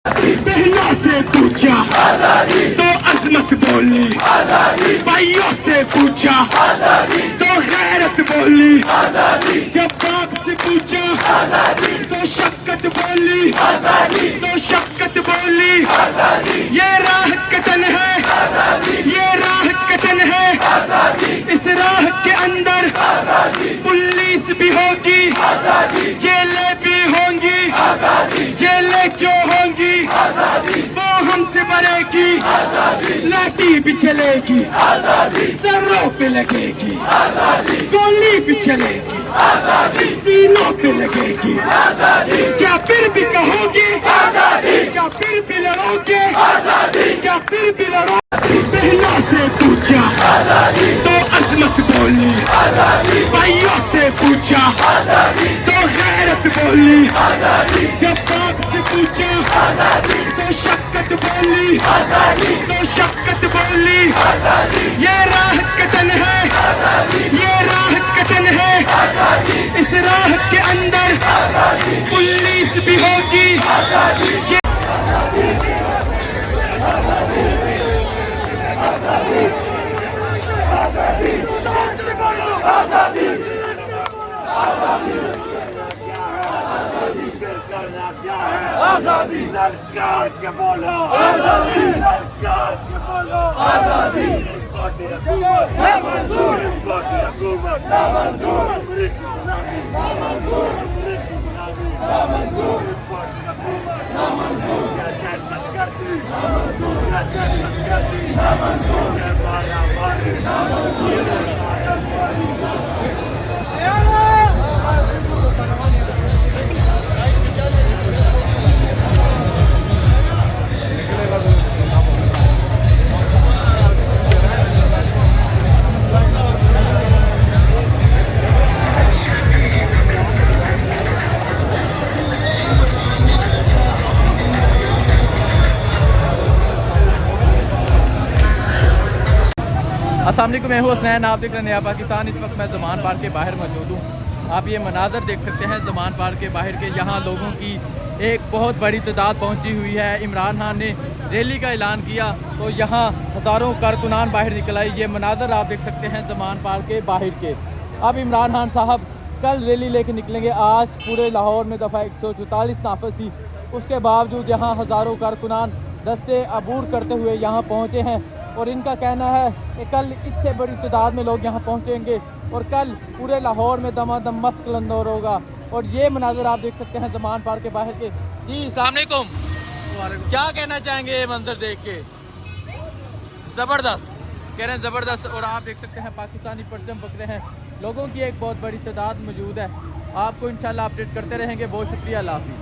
बहनों से पूछा तो अजमत बोली, भाइयों से पूछा तो गैरत बोली, जब बाप से पूछा तो शक्कत बोली, तो शक्कत बोली। ये राह कतन है, ये राह कतन है, इस राह के अंदर पुलिस भी होगी, जेलें भी होंगी, जेलें क्यों होंगी, वो हमसे बरेगी, लाठी भी चलेगी, सरों पे लगेगी, गोली भी चलेगी, सीनों पे लगेगी। क्या फिर भी कहोगे, क्या फिर भी लड़ोगे, क्या फिर भी लड़ोगे? बहनों से पूछा तो अजमत बोली, भाइयों से पूछा तो गैरत बोली, जब बाप से पूछा तो शक्कत बोली, तो शक्कत बोली। ये राह कतन है, ये राह कतन है, इस राह के अंदर पुलिस भी होगी। आजादी ललकार के बोलो, आजादी ललकार के बोलो, आजादी पार्टी हुकूमत ना मंजूर, पार्टी हुकूमत ना मंजूर, अमेरिकी गुलामी ना मंजूर, अमेरिकी गुलामी ना मंजूर, पार्टी हुकूमत ना मंजूर, क्या दहशतगर्दी ना मंजूर, क्या दहशतगर्दी ना मंजूर, ये मारा मारी ना मंजूर, ये मारा मारी ना मंजूर। अस्सलाम वालेकुम, मैं हूँ हसनैन, आप देख रहे हैं नया पाकिस्तान। इस वक्त मैं ज़मान पार्क के बाहर मौजूद हूँ। आप ये मनाज़र देख सकते हैं ज़मान पार्क के बाहर के। यहाँ लोगों की एक बहुत बड़ी तादाद पहुँची हुई है। इमरान खान ने रैली का ऐलान किया तो यहाँ हज़ारों कारकुनान बाहर निकल आए। ये मनाज़र आप देख सकते हैं ज़मान पार्क के बाहर के। अब इमरान खान साहब कल रैली लेके निकलेंगे। आज पूरे लाहौर में दफ़ा 144 नाफज थी, उसके बावजूद यहाँ हज़ारों कारकुनान दस्ते अबूर करते हुए यहाँ पहुँचे हैं। और इनका कहना है कि कल इससे बड़ी तादाद में लोग यहाँ पहुँचेंगे और कल पूरे लाहौर में दमादम मस्क लंदौर होगा। और ये मनाज़र आप देख सकते हैं ज़मान पार्क के बाहर के। जी अस्सलाम वालेकुम, क्या कहना चाहेंगे ये मंजर देख के? ज़बरदस्त कह रहे हैं, ज़बरदस्त। और आप देख सकते हैं पाकिस्तानी परचम पकड़े हैं, लोगों की एक बहुत बड़ी तादाद मौजूद है। आपको इंशाल्लाह अपडेट करते रहेंगे। बहुत शुक्रिया, अल्लाह हाफ़िज़।